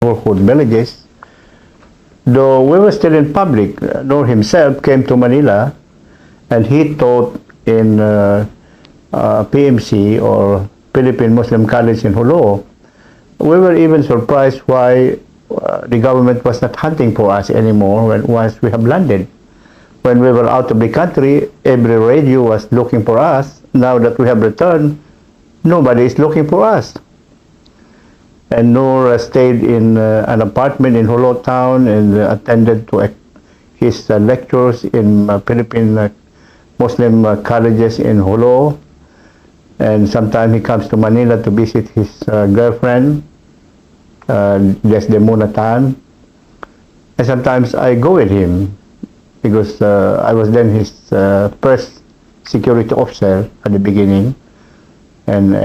neighborhood villages. Though we were still in public, Noor himself came to Manila and he taught in PMC or Philippine Muslim College in Jolo. We were even surprised why the government was not hunting for us anymore once we have landed. When we were out of the country, every radio was looking for us. Now that we have returned, nobody is looking for us. And Noor stayed in an apartment in Jolo town and attended to his lectures in Philippine Muslim colleges in Jolo. And sometimes he comes to Manila to visit his girlfriend, Desdemona Tan. And sometimes I go with him because I was then his first security officer at the beginning. And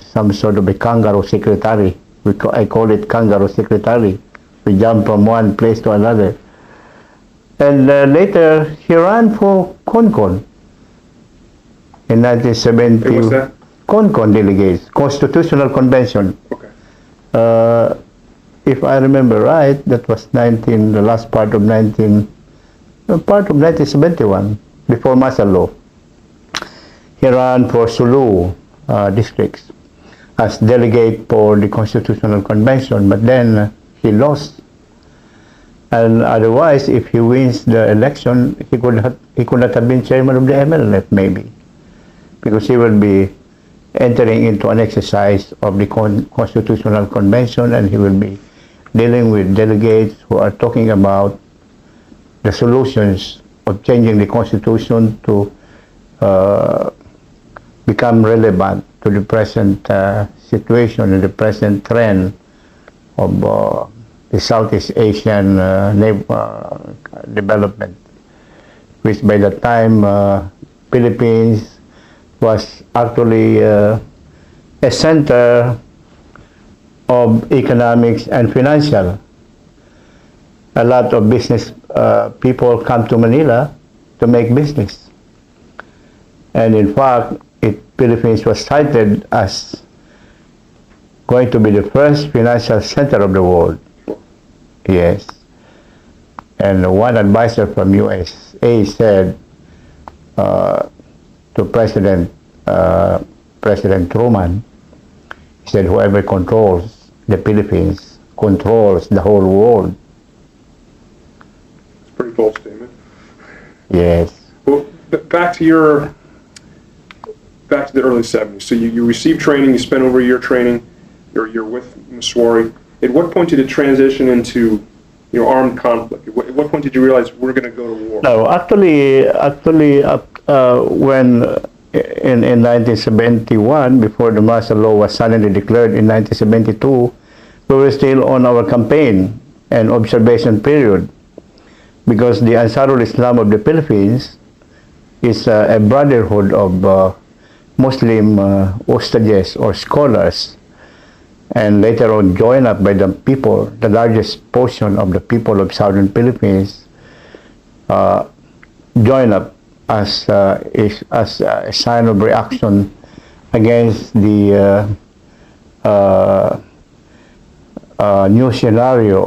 some sort of a kangaroo secretary. I call it kangaroo secretary. We jump from one place to another. And later, he ran for CONCON in 1970. Hey, what's that? CONCON delegates, Constitutional Convention. Okay. If I remember right, that was the last part of 1971, before martial law. He ran for Sulu districts as delegate for the Constitutional Convention, but then he lost. And otherwise, if he wins the election, he could not have been chairman of the MNLF, maybe, because he will be entering into an exercise of the Constitutional Convention, and he will be dealing with delegates who are talking about the solutions of changing the Constitution to become relevant to the present situation and the present trend of the Southeast Asian development, which by the time Philippines was actually a center of economics and financial. A lot of business people come to Manila to make business. And in fact, Philippines was cited as going to be the first financial center of the world. Yes. And one advisor from USA said to President Truman, he said, whoever controls the Philippines controls the whole world. It's a pretty bold statement. Yes. Well, back to the early 70s. So you received training, you spent over a year training, you're with Maswari. At what point did it transition into armed conflict? At what point did you realize we're going to go to war? No, actually, when in 1971, before the martial law was suddenly declared in 1972, we were still on our campaign and observation period, because the Ansarul Islam of the Philippines is a brotherhood of Muslim hostages or scholars, and later on joined up by the people, the largest portion of the people of southern Philippines, joined up as a sign of reaction against the new scenario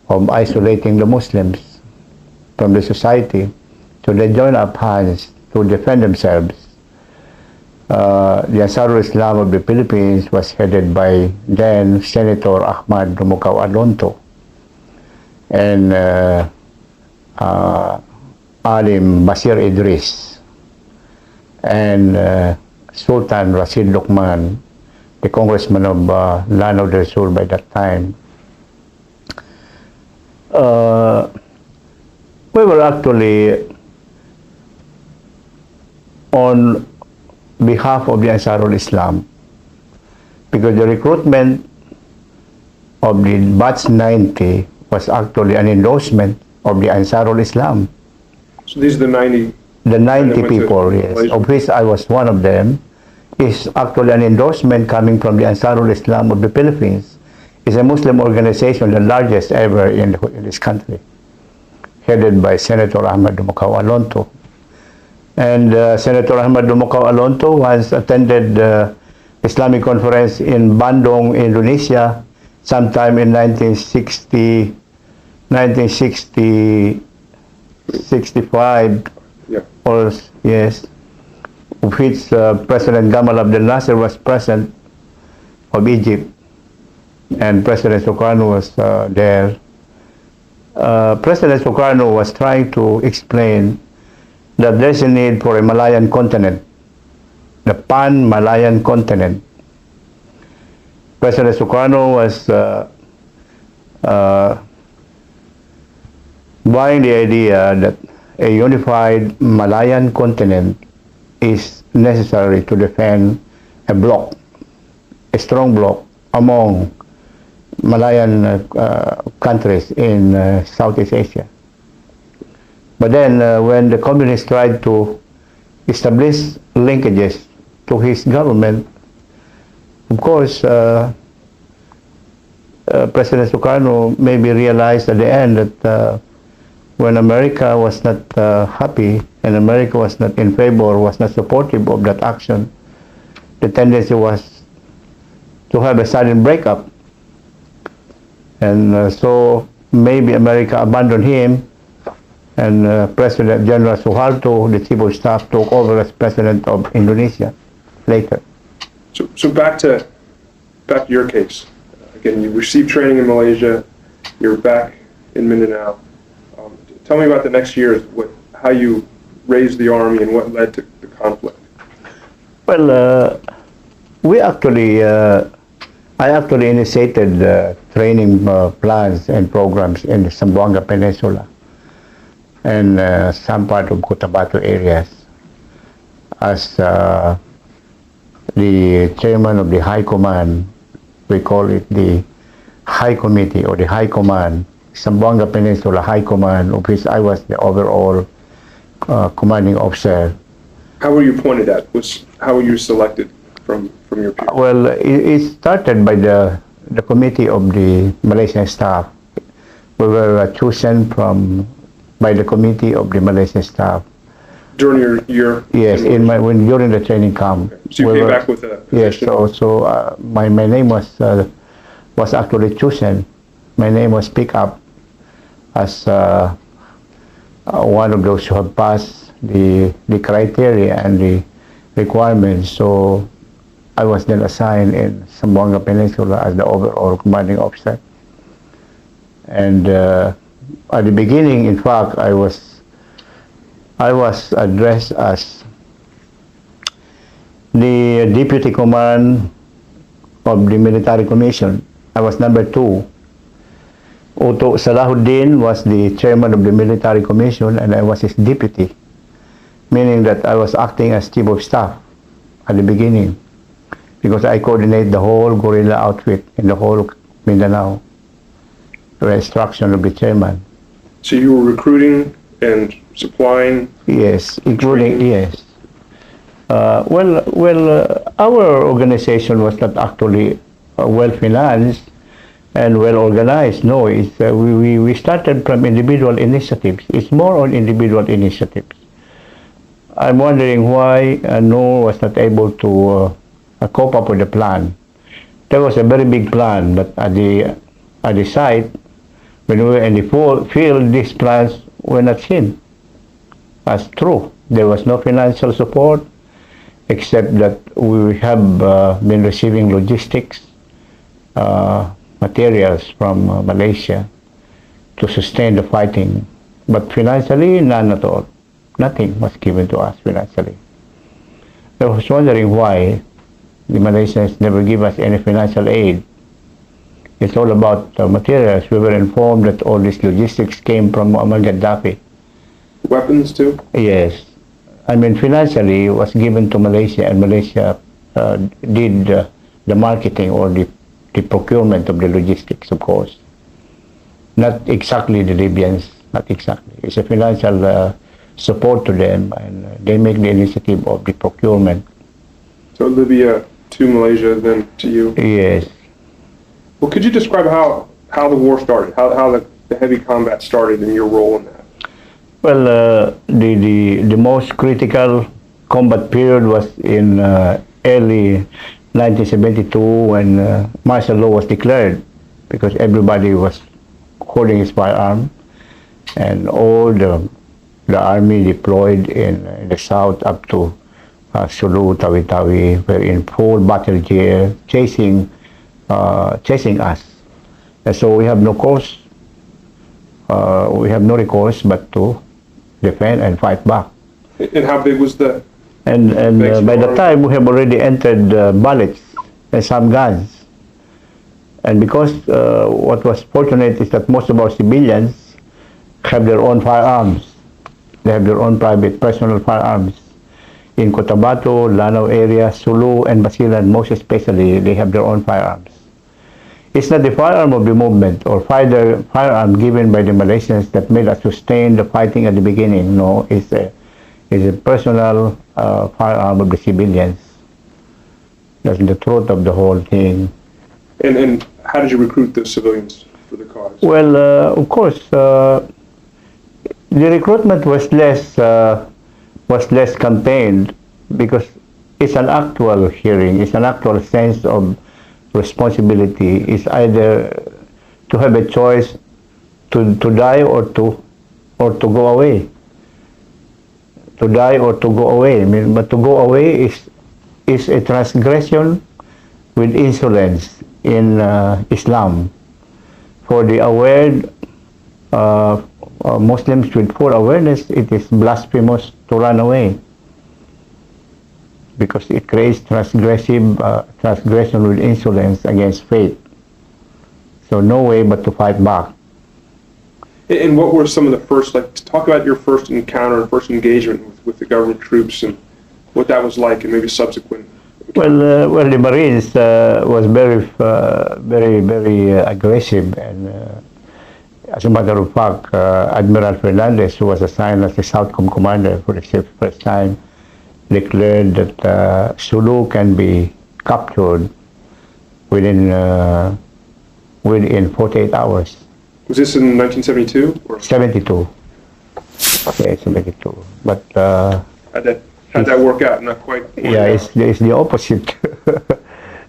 of isolating the Muslims from the society. So they joined up hands to defend themselves. The Ansarul Islam of the Philippines was headed by then Senator Ahmad Dumukau Alonto and Alim Basir Idris and Sultan Rashid Lukman, the congressman of Lanao del Sur by that time. We were actually on behalf of the Ansarul Islam, because the recruitment of the Batch 90 was actually an endorsement of the Ansarul Islam. So these are the 90? The 90 people, yes, of which I was one of them, is actually an endorsement coming from the Ansarul Islam of the Philippines. It's a Muslim organization, the largest ever in this country, headed by Senator Ahmad Dumukau Alonto. And Senator Ahmad Dumukau Alonto once attended the Islamic conference in Bandung, Indonesia, sometime in 1960, 65, Yeah. or yes, of which President Gamal Abdel Nasser was present of Egypt, and President Sukarno was there. President Sukarno was trying to explain that there's a need for a Malayan continent, the pan-Malayan continent. President Sukarno was buying the idea that a unified Malayan continent is necessary to defend a bloc, a strong bloc among Malayan countries in Southeast Asia. But then when the communists tried to establish linkages to his government, of course, President Sukarno maybe realized at the end that when America was not happy and America was not in favor, was not supportive of that action, the tendency was to have a sudden breakup. And so maybe America abandoned him, and President General Suharto, the chief of staff, took over as president of Indonesia later. So back to your case. Again, you received training in Malaysia. You're back in Mindanao. Tell me about the next years, how you raised the army and what led to the conflict. Well, I actually initiated training plans and programs in the Zamboanga Peninsula and some part of Cotabato areas as the chairman of the High Command. We call it the High Committee or the High Command, Zamboanga Peninsula High Command, of which I was the overall commanding officer. How were you appointed at? How were you selected from your people? Well, it started by the committee of the Malaysian staff. We were chosen by the committee of the Malaysian staff. During your year? Yes, during the training camp. Okay. So you came back with a position? Yes, so my name was actually chosen. My name was picked up as one of those who have passed the criteria and the requirements. So I was then assigned in Zamboanga Peninsula as the overall commanding officer. And at the beginning, in fact, I was addressed as the deputy command of the military commission. I was number 2. Uto Salahuddin was the chairman of the military commission, and I was his deputy, meaning that I was acting as chief of staff at the beginning, because I coordinate the whole guerrilla outfit in the whole of Mindanao, the instruction of the chairman. So you were recruiting and supplying? Yes, including, yes. Our organization was not actually well-financed and well-organized. No, we started from individual initiatives. It's more on individual initiatives. I'm wondering why Noor was not able to cope up with the plan. There was a very big plan, but at the site, when we were in the field, these plans were not seen as true. There was no financial support, except that we have been receiving logistics materials from Malaysia to sustain the fighting. But financially, none at all. Nothing was given to us financially. I was wondering why the Malaysians never give us any financial aid. It's all about materials. We were informed that all these logistics came from Muammar Gaddafi. Weapons too? Yes. I mean, financially, it was given to Malaysia, and Malaysia did the marketing or the procurement of the logistics, of course. Not exactly the Libyans, not exactly. It's a financial support to them, and they make the initiative of the procurement. So Libya to Malaysia, then to you? Yes. Well, could you describe how the war started, how the heavy combat started and your role in that? Well, the most critical combat period was in early 1972 when martial law was declared because everybody was holding his firearm, and all the army deployed in the south up to Sulu, Tawi-Tawi were in full battle gear, chasing us. And so we have no course, we have no recourse but to defend and fight back. And how big was the? And by the time we have already entered bullets and some guns. And because what was fortunate is that most of our civilians have their own firearms. They have their own private personal firearms. In Cotabato, Lanao area, Sulu, and Basilan, most especially, they have their own firearms. It's not the firearm of the movement or firearm given by the Malaysians that made us sustain the fighting at the beginning. No, it's a personal firearm of the civilians. That's the truth of the whole thing. And how did you recruit those civilians for the cause? Well, of course, the recruitment was less contained because it's an actual hearing. It's an actual sense of responsibility. It's either to have a choice to die or to go away. To die or to go away. I mean, but to go away is a transgression with insolence in Islam. For the aware Muslims with full awareness, it is blasphemous to run away because it creates transgression with insolence against faith. So no way but to fight back. And what were some of the first, like, talk about your first encounter, first engagement with the government troops and what that was like, and maybe subsequent? Well, the Marines was very aggressive, and as a matter of fact, Admiral Fernandez, who was assigned as the Southcom commander for the first time, declared that Sulu can be captured within 48 hours. Was this in 1972 or 72? Yeah, 72. But how'd that work out? Not quite. Yeah, it's the opposite.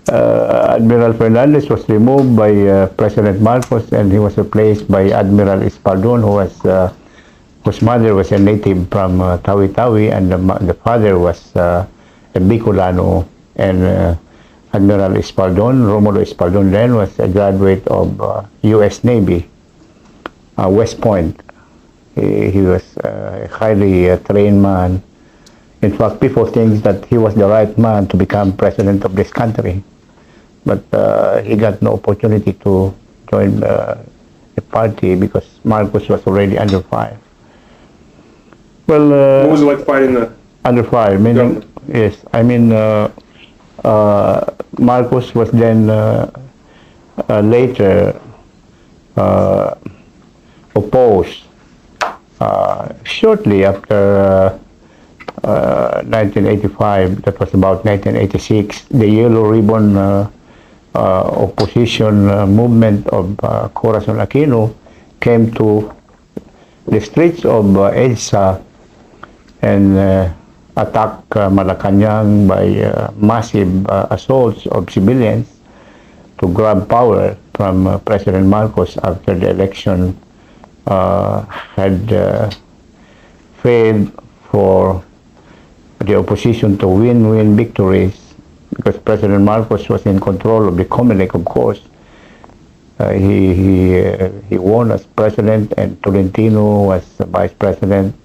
Admiral Fernandez was removed by President Marcos, and he was replaced by Admiral Espaldon, whose mother was a native from Tawi-Tawi, and the father was a Bicolano. And Admiral Espaldon, Romulo Espaldon, then was a graduate of U.S. Navy, West Point. He was a highly trained man. In fact, people think that he was the right man to become president of this country. But he got no opportunity to join the party because Marcos was already under fire. Well, what was it like fighting the under fire? Meaning, government? yes, I mean, Marcos was then later opposed. Shortly after 1985, that was about 1986, the Yellow Ribbon opposition movement of Corazon Aquino came to the streets of EDSA and attacked Malacanang by massive assaults of civilians to grab power from President Marcos after the election had failed for the opposition to win victories, because President Marcos was in control of the Comelec, of course. He won as president, and Tolentino was vice president.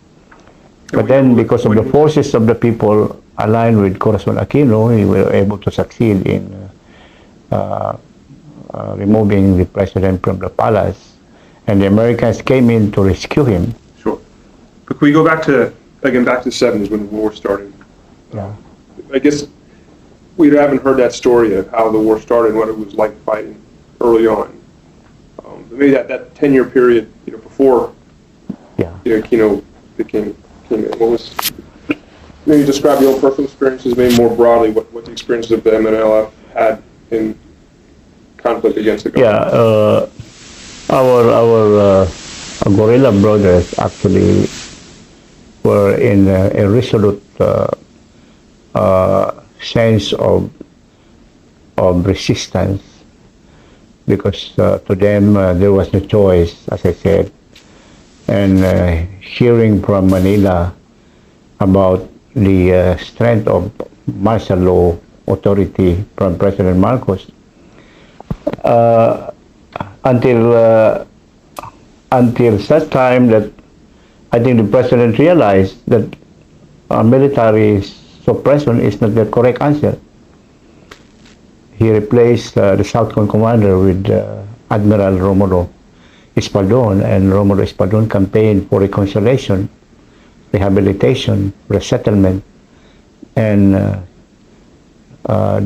But then, because of the forces of the people aligned with Corazon Aquino, he was able to succeed in removing the president from the palace, and the Americans came in to rescue him. Sure. But can we go back to the 70s when the war started? Yeah. I guess we haven't heard that story of how the war started and what it was like fighting early on. Maybe that 10-year period, before, Aquino became king. What was? Maybe describe your own personal experiences, maybe more broadly, what the experiences of the MNLF had in conflict against the government. Yeah, our guerrilla brothers actually were in a resolute sense of resistance. because to them there was no choice, as I said. And hearing from Manila about the strength of martial law authority from President Marcos, until such time that I think the president realized that military suppression is not the correct answer. He replaced the Southern commander with Admiral Romulo Espadon, and Romulo Espadon campaigned for reconciliation, rehabilitation, resettlement, and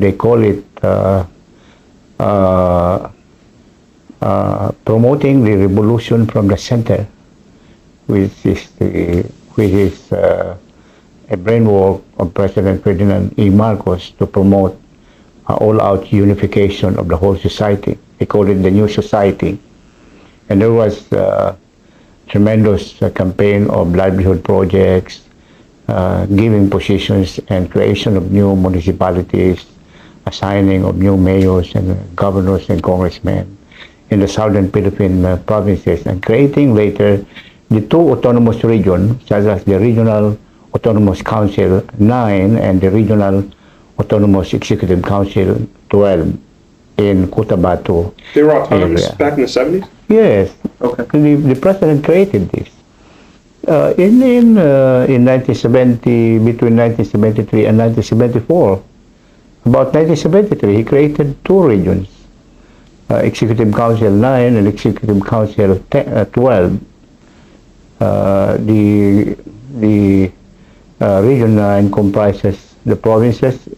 they call it promoting the revolution from the center, which is a brainwork of President Ferdinand E. Marcos to promote all-out unification of the whole society. They called it the new society. And there was tremendous campaign of livelihood projects, giving positions and creation of new municipalities, assigning of new mayors and governors and congressmen in the southern Philippine provinces, and creating later the two autonomous regions, such as the Regional Autonomous Council 9 and the Regional Autonomous Executive Council 12 in Cotabato. They were autonomous area. back in the 70s? Yes. Okay. The president created this. In 1970, between 1973 and 1974, about 1973, he created two regions, Executive Council 9 and Executive Council 12. The Region 9 comprises the provinces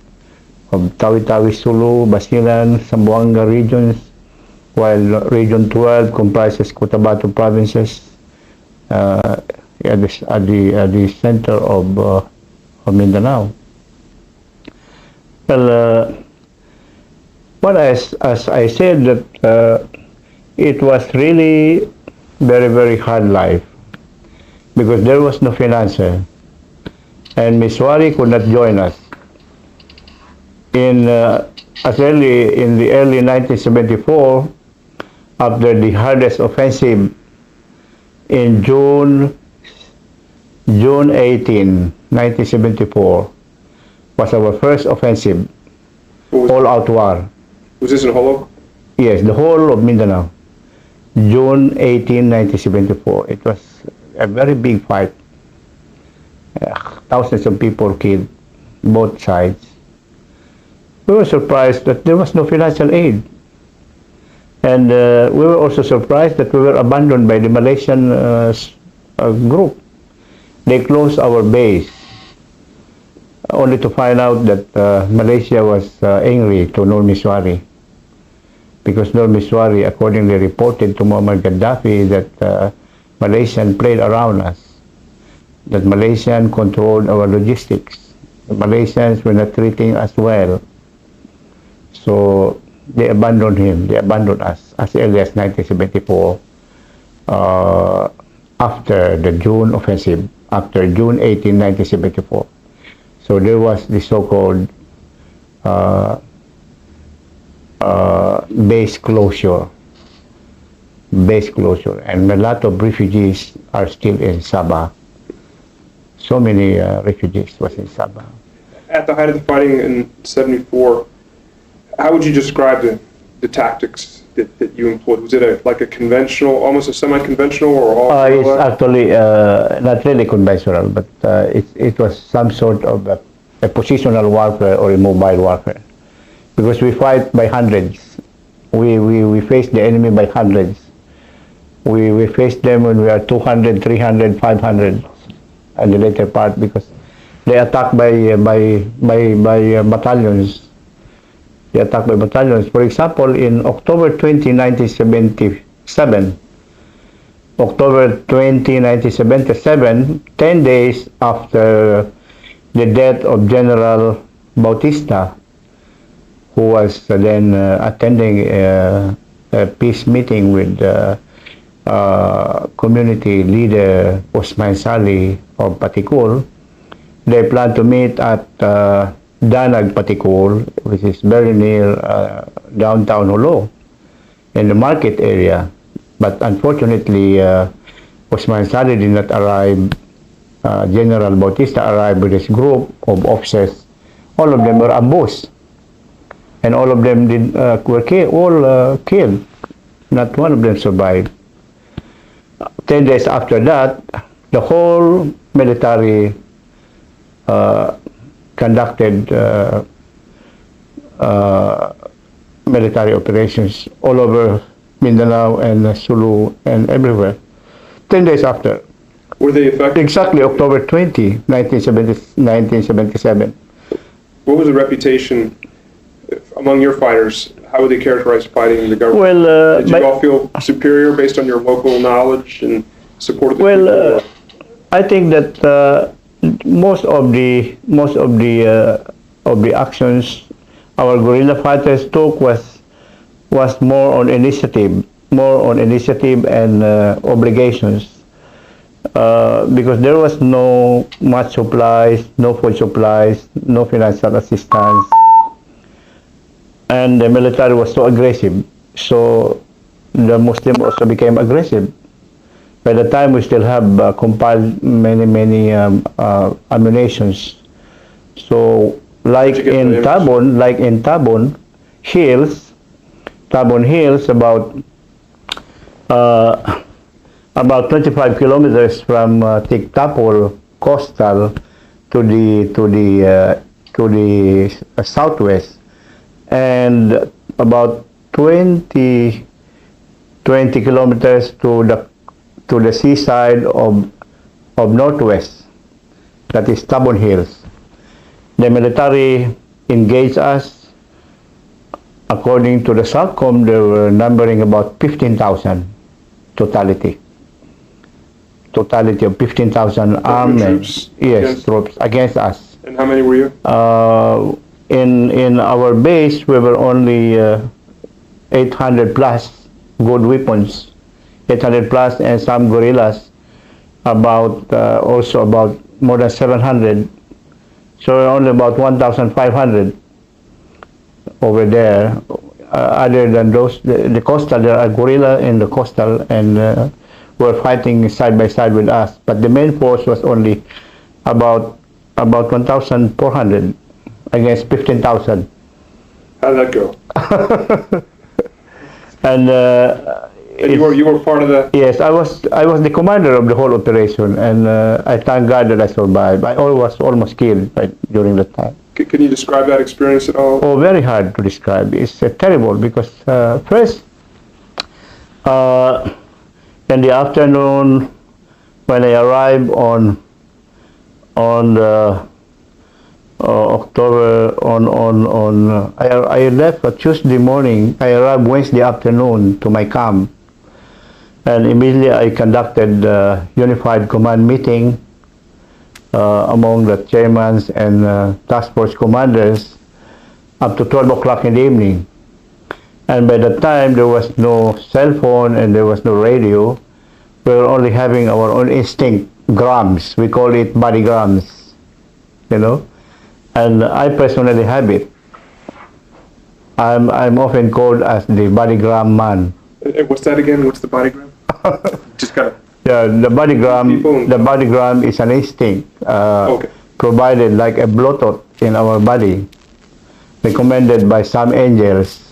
of Tawi-Tawi, Sulu, Basilan, Zamboanga regions, while Region 12 comprises Cotabato provinces at the center of Mindanao. Well, but as I said, that it was really very, very hard life because there was no financer, and Miss Wari could not join us. In the early 1974, after the hardest offensive in June 18, 1974, was our first offensive, all-out war. Was this in Holo? Yes, the whole of Mindanao. June 18, 1974. It was a very big fight. Thousands of people killed, both sides. We were surprised that there was no financial aid. And we were also surprised that we were abandoned by the Malaysian group. They closed our base, only to find out that Malaysia was angry to Nur Miswari, because Nur Miswari accordingly reported to Muammar Gaddafi that Malaysian played around us, that Malaysian controlled our logistics. The Malaysians were not treating us well. So they abandoned him, they abandoned us as early as 1974, after the June offensive, after June 18, 1974. So there was the so-called base closure, and a lot of refugees are still in Sabah. So many refugees was in Sabah. At the height of the fighting in 74, how would you describe the tactics that you employed? Was it like a conventional, almost a semi-conventional, or all? It's actually not really conventional, but it was some sort of a positional warfare or a mobile warfare, because we fight by hundreds. We face the enemy by hundreds. We face them when we are 200, 300, 500 at the later part, because they attack by battalions. They attack by battalions. For example, in October 20, 1977, 10 days after the death of General Bautista, who was then attending a peace meeting with community leader Osman Sali of Patikul. They planned to meet at Danag, Patikul, which is very near downtown Holo. in the market area. But unfortunately, Osman Sali did not arrive. General Bautista arrived with his group of officers. All of them were ambushed, and all of them were killed. Not one of them survived. 10 days after that, the whole military conducted military operations all over Mindanao and Sulu and everywhere. 10 days after. Were they effective? Exactly October 20, 1977. What was the reputation among your fighters? How would they characterize fighting the government? Well, did you all feel superior based on your local knowledge and support of the well, people? I think that most of the actions our guerrilla fighters took was more on initiative and obligations. Because there was no much supplies, no food supplies, no financial assistance, and the military was so aggressive. So the Muslim also became aggressive. By the time we still have compiled many ammunitions. So like in Tabon Hills, about 25 kilometers from Tictapol coastal to the southwest, and about 20 kilometers to the seaside of northwest, that is Tabon Hills. The military engaged us. According to the SALCOM, they were numbering about 15,000 totality of 15,000 armed men. Yes, troops against us. And how many were you? In our base, we were only 800 plus good weapons, 800 plus, and some guerrillas, also about more than 700. So only about 1,500 over there. Other than those, the coastal, there are guerrilla in the coastal, and were fighting side by side with us. But the main force was only about 1,400 against 15,000. How did that go? And you were part of the. Yes, I was the commander of the whole operation, and I thank God that I survived. I was almost killed during that time. Can you describe that experience at all? Oh, very hard to describe. It's terrible because first, in the afternoon, when I arrived on October I left Tuesday morning. I arrived Wednesday afternoon to my camp, and immediately I conducted a unified command meeting among the chairmen and task force commanders up to 12 o'clock in the evening. And by that time, there was no cell phone and there was no radio. We were only having our own instinct grams. We call it body grams, And I personally have it. I'm often called as the bodygram man. What's that again? What's the bodygram? Just kind of. Yeah, the bodygram is an instinct provided like a Bluetooth in our body, recommended by some angels.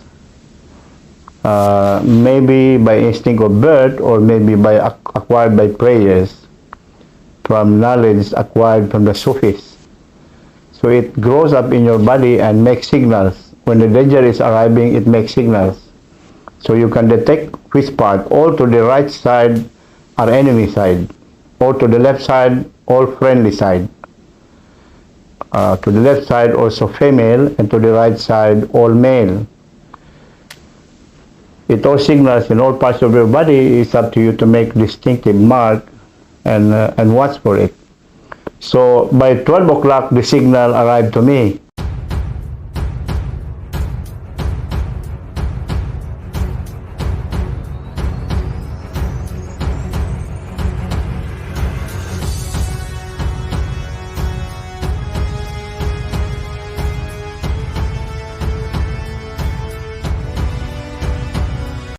Maybe by instinct of birth, or maybe acquired by prayers, from knowledge acquired from the Sufis. So it grows up in your body and makes signals. When the danger is arriving, it makes signals. So you can detect which part. All to the right side are enemy side. All to the left side, all friendly side. To the left side also female, and to the right side all male. It all signals in all parts of your body. It's up to you to make distinctive mark and watch for it. So by 12 o'clock, the signal arrived to me.